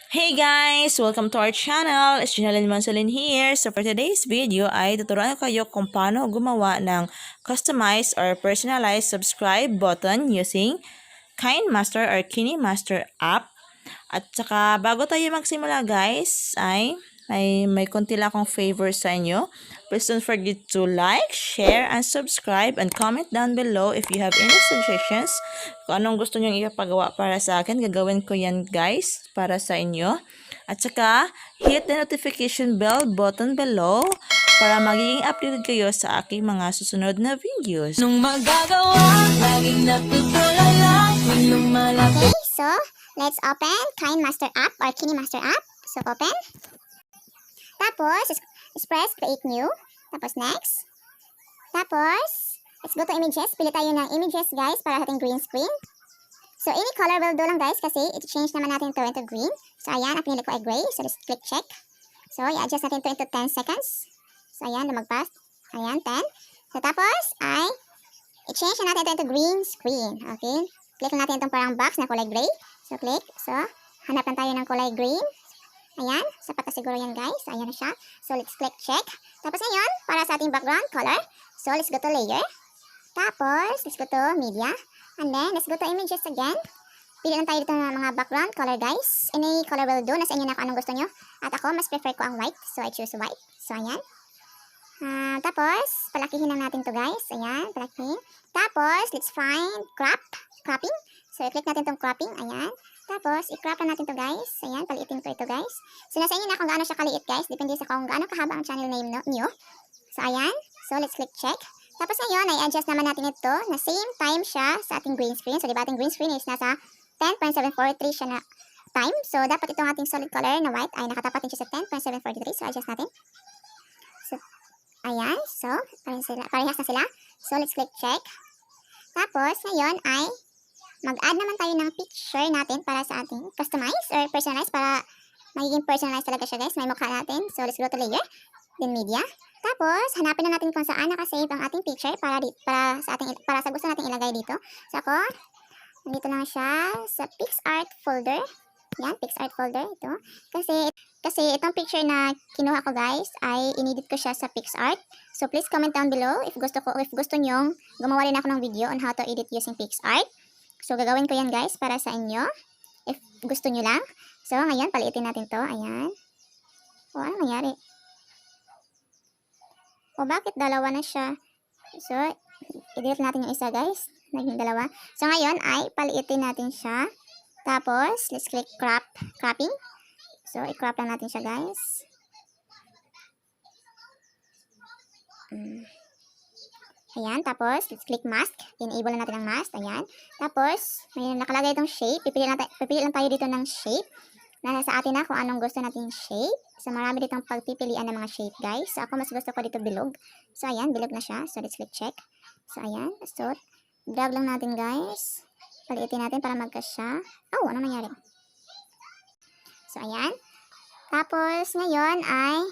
Hey guys! Welcome to our channel. It's Janelle Mansolin here. So for today's video ay tuturuan ko kayo kung paano gumawa ng customized or personalized subscribe button using KINEMASTER or KINEMASTER app. At saka bago tayo magsimula guys ay may konti lang akong favor sa inyo. Please don't forget to like, share, and subscribe and comment down below if you have any suggestions. Kung anong gusto nyong ipagawa para sa akin, gagawin ko yan guys para sa inyo. At saka hit the notification bell button below para magiging updated kayo sa aking mga susunod na videos. Nung magagawa, laging natutulala, lumalapit. Okay, so let's open KINEMASTER app or KINEMASTER app. So open. Tapos, press create new. Tapos next. Tapos, let's go to images. Pili tayo ng images guys para sa ating green screen. So any color will do lang guys kasi i-change naman natin ito into green. So ayan, ang pinili ko ay gray. So let's click check. So i-adjust natin ito into 10 seconds. So ayan, lumagpas. Ayan, 10. So tapos ay i-change na natin ito into green screen. Okay. Click natin itong parang box na kulay gray. So click. So hanap lang tayo ng kulay green. Ayan, sapat na siguro yan guys. Ayan na siya. So let's click check. Tapos ngayon, para sa ating background color. So let's go to layer. Tapos let's go to media. And then let's go to images again. Pili lang tayo dito ng mga background color guys. Any color will do. Nasa inyo na kung anong gusto nyo. At ako, mas prefer ko ang white. So I choose white. So ayan. Tapos, palakihin lang natin to guys. Ayan, palakihin. Tapos, let's find cropping. So i-click natin tong cropping. Ayan. Tapos, i-crop lang natin to guys. Ayan, paliitin ko ito guys. So nasa inyo na kung gaano siya kaliit guys. Depende sa kung gaano kahaba ang channel name nyo. So ayan. So let's click check. Tapos ngayon, i-adjust naman natin ito na same time siya sa ating green screen. So diba ating green screen is nasa 10.743 siya na time. So dapat itong ating solid color na white ay nakatapat din siya sa 10.743. So adjust natin. So ayan. So parehas na sila. So let's click check. Tapos ngayon ay mag-add naman tayo ng picture natin para sa ating customize or personalize para magiging personalized talaga siya guys. May mukha natin. So let's go to layer. Then media. Tapos hanapin na natin kung saan nakasave ang ating picture para sa gusto nating ilagay dito. So ako, nandito lang siya sa PixArt folder. Yan, PixArt folder ito. Kasi itong picture na kinuha ko guys ay inedit ko siya sa PixArt. So please comment down below if gusto nyong gumawa rin ako ng video on how to edit using PixArt. So, gagawin ko yan guys para sa inyo. If gusto nyo lang. So, ngayon, paliitin natin to. Ayan. O, ano nangyari? O, bakit dalawa na siya? So, i-delete natin yung isa guys. Naging dalawa. So, ngayon ay paliitin natin siya. Tapos, let's click cropping. So, i-crop lang natin siya guys. Ayan, tapos, let's click mask. Enable na natin ang mask. Ayan. Tapos, may nakalagay itong shape. Pipili lang tayo dito ng shape. Nasa sa atin na kung anong gusto nating shape. So, marami ditong pagpipilian ng mga shape, guys. So, ako mas gusto ko dito bilog. So, ayan, bilog na siya. So, let's click check. So, ayan. So, drag lang natin, guys. Paliitin natin para magkasya. Oh, ano nangyari? So, ayan. Tapos, ngayon ay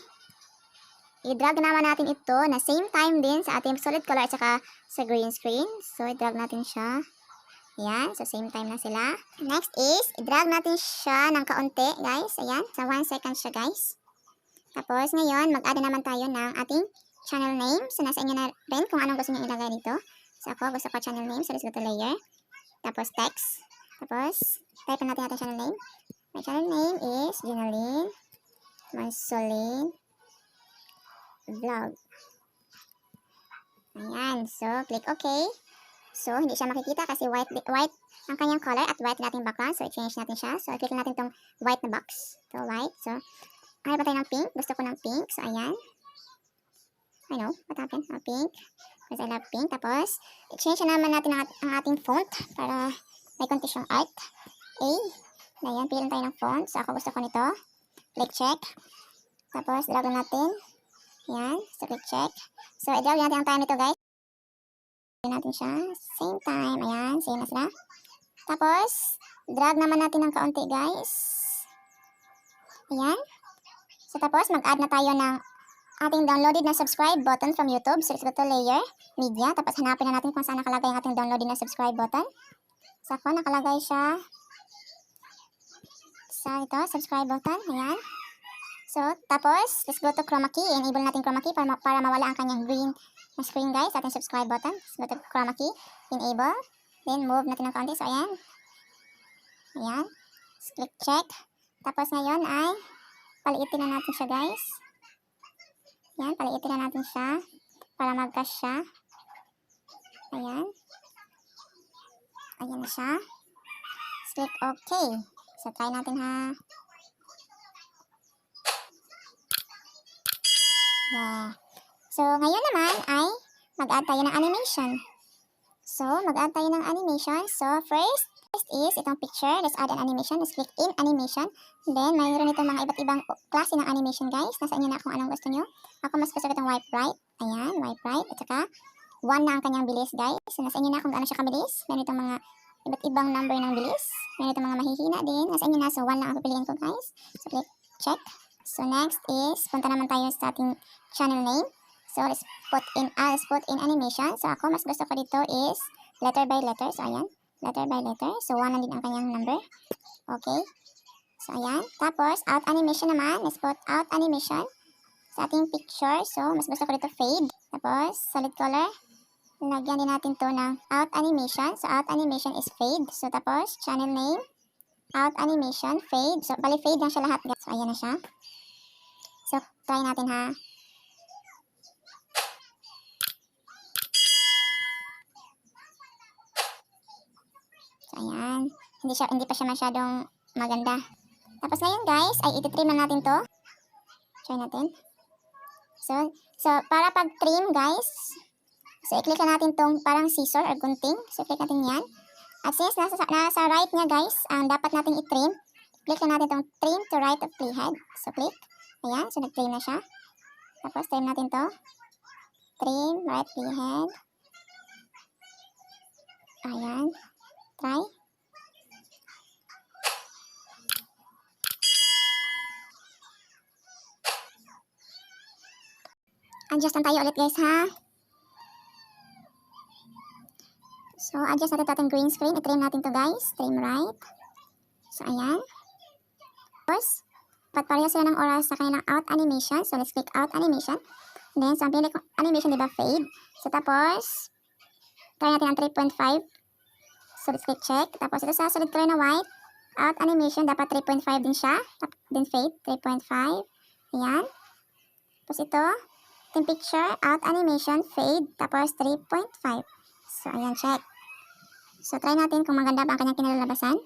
i-drag naman natin ito na same time din sa ating solid color at saka sa green screen. So, i-drag natin siya. Ayan. So, same time na sila. Next is, i-drag natin siya ng kaunti, guys. Ayan. Sa 1 second siya, guys. Tapos, ngayon, mag-add naman tayo ng ating channel name. So, nasa inyo na rin kung anong gusto nyo ilagay dito. So, ako, gusto ko channel name. So, let's go to layer. Tapos, text. Tapos, type natin ating channel name. My channel name is Janelle Mansolin Vlog. Ayan. So, click OK. So, hindi siya makikita kasi white ang kanyang color at white natin background. So, i-change natin siya. So, click natin itong white na box. Ito, white. So, hanap tayo ng pink. Gusto ko ng pink. So, ayan. I know. What happened? Pink. Because I love pink. Tapos, i-change naman natin ang ating font para may konti siyang art. A. Ayan. Pili tayo ng font. So, ako gusto ko nito. Click check. Tapos, drag natin. Ayan, so click check. So, i-drag natin ang time nito guys. Drag natin siya. Same time. Ayan, same na sila. Tapos, drag naman natin ng kaunti guys. Ayan. So, tapos, mag-add na tayo ng ating downloaded na subscribe button from YouTube. So, let's go to layer, media. Tapos, hanapin na natin kung saan nakalagay ang ating downloaded na subscribe button. So, ako, nakalagay siya sa sa ito, subscribe button. Ayan. So, tapos, let's go to chroma key. Enable natin chroma key para mawala ang kanyang green na screen, guys. Ating subscribe button. Let's go to chroma key. Enable. Then, move natin ng konti. So, ayan. Ayan. Let's click check. Tapos, ngayon ay paliitin na natin siya, guys. Ayan, paliitin na natin siya para mag-cash siya. Ayan. Ayan na siya. Let's click OK. So, try natin ha. Yeah. So, ngayon naman ay mag-add tayo ng animation. So, mag-add tayo ng animation. So, first is itong picture. Let's add an animation. Let's click in animation. Then, mayroon itong mga iba't ibang klase ng animation, guys. Nasa inyo na kung anong gusto nyo. Ako mas gusto ko itong wipe right. Ayan, wipe right. At saka, 1 na ang kanyang bilis, guys. So, nasa inyo na kung gaano siya kabilis. Meron itong mga iba't ibang number ng bilis. Meron itong mga mahihina din. Nasa inyo na. So, 1 lang ang pipiliin ko, guys. So, click check. So, next is, punta naman tayo sa ating channel name. So, let's put in animation. So, ako, mas gusto ko dito is letter by letter. So, ayan. Letter by letter. So, 1 lang din ang kanyang number. Okay. So, ayan. Tapos, out animation naman. Let's put out animation sa ating picture. So, mas gusto ko dito fade. Tapos, solid color. Lagyan din natin to ng out animation. So, out animation is fade. So, tapos, channel name. Out animation, fade. So, bali fade lang siya lahat. So, ayan na siya. So, try natin ha. So, ayan. Hindi pa siya masyadong maganda. Tapos ngayon guys, ay iti-trim na natin to. Try natin. So para pag-trim guys, so i-click na natin tong parang scissor or gunting. So, click natin yan. At since nasa right niya guys, ang dapat natin i-trim, click na natin tong trim to right of playhead. So, click. Ayan, so nag-trim na siya. Tapos, trim natin to. Trim, right playhead. Ayan. Try. Adjust lang tayo ulit guys ha. So, adjust natin ating green screen. I-trim natin to guys. Trim right. So, ayan. Tapos, pareho sila ng oras sa kanilang out animation. So, let's click out animation. And then, so, ang pinili kong animation, diba, fade. So, tapos, try natin ang 3.5. So, let's click check. Tapos, ito sa solid color na white, out animation, dapat 3.5 din siya. Then, fade, 3.5. Ayan. Tapos, ito, yung picture, out animation, fade, tapos 3.5. So, ayan, check. So, try natin kung maganda ba ang kanyang kinalalabasan.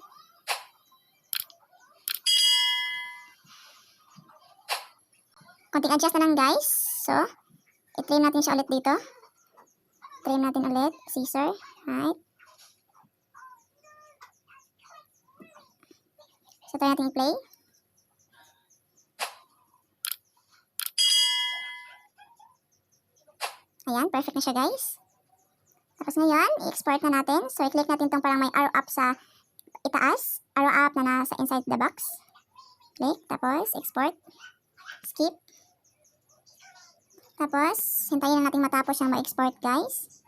Konting adjust na lang guys. So, i-trim natin siya ulit dito. Trim natin ulit. Scissor. Right. So, try natin i-play. Ayan, perfect na siya guys. Tapos ngayon, i-export na natin. So, i-click natin itong parang may arrow up sa itaas. Arrow up na nasa inside the box. Click. Tapos, export. Skip. Tapos, hintayin na natin matapos siyang ma-export guys.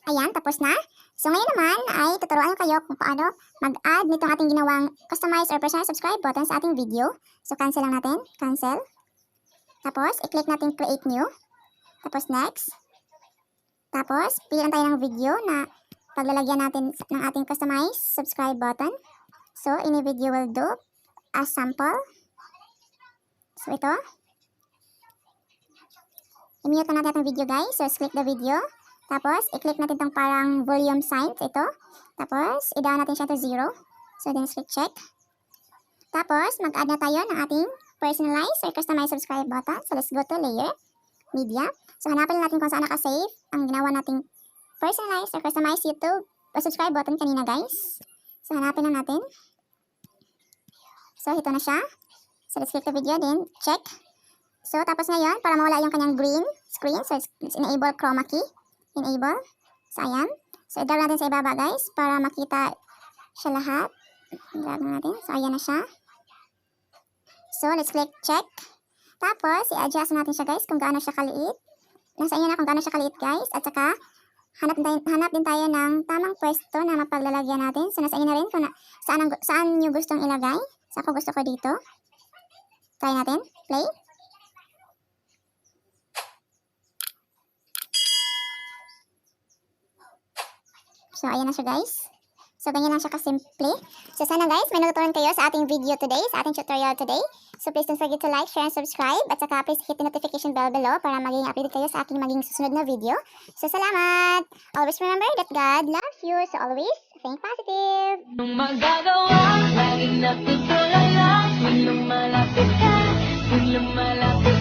Ayan, tapos na. So, ngayon naman ay tuturuan ko kayo kung paano mag-add nitong ating ginawang customize or personal subscribe button sa ating video. So, cancel lang natin. Cancel. Tapos, i-click natin create new. Tapos, next. Tapos, pilihan tayo ng video na paglalagyan natin ng ating customize subscribe button. So, any video will do as sample. So, ito. I-mute na natin itong video guys. So, let's click the video. Tapos, i-click natin itong parang volume sign. Ito. Tapos, i-down natin siya to 0. So, then click check. Tapos, mag-add na tayo ng ating personalized or customized subscribe button. So, let's go to layer, media. So, hanapin natin kung saan nakasave ang ginawa nating personalized or customized YouTube o subscribe button kanina, guys. So, hanapin na natin. So, ito na siya. So, let's click the video, then check. So, tapos ngayon, para mawala yung kanyang green screen, so, let's enable chroma key. Enable. So, ayan. So, i-drag natin sa ibaba, guys, para makita siya lahat. I-drag natin. So, ayan na siya. So, let's click check. Tapos, i-adjust natin siya guys kung gaano siya kaliit. Nasa inyo na kung gaano siya kaliit guys. At saka, hanap din tayo ng tamang pwesto na mapaglalagyan natin. So, nasa inyo na rin kung saan nyo gustong ilagay. So, ako gusto ko dito. Try natin. Play. So, ayan na siya guys. So, ganyan lang siya kasimple. So, sana guys, may natutunan kayo sa ating video today, sa ating tutorial today. So, please don't forget to like, share, and subscribe. At saka, please hit the notification bell below para maging updated kayo sa aking maging susunod na video. So, salamat! Always remember that God loves you. So, always think positive. Anong magagawa? Laging natutulala. Tuwing lumalapit ka, tuwing lumalapit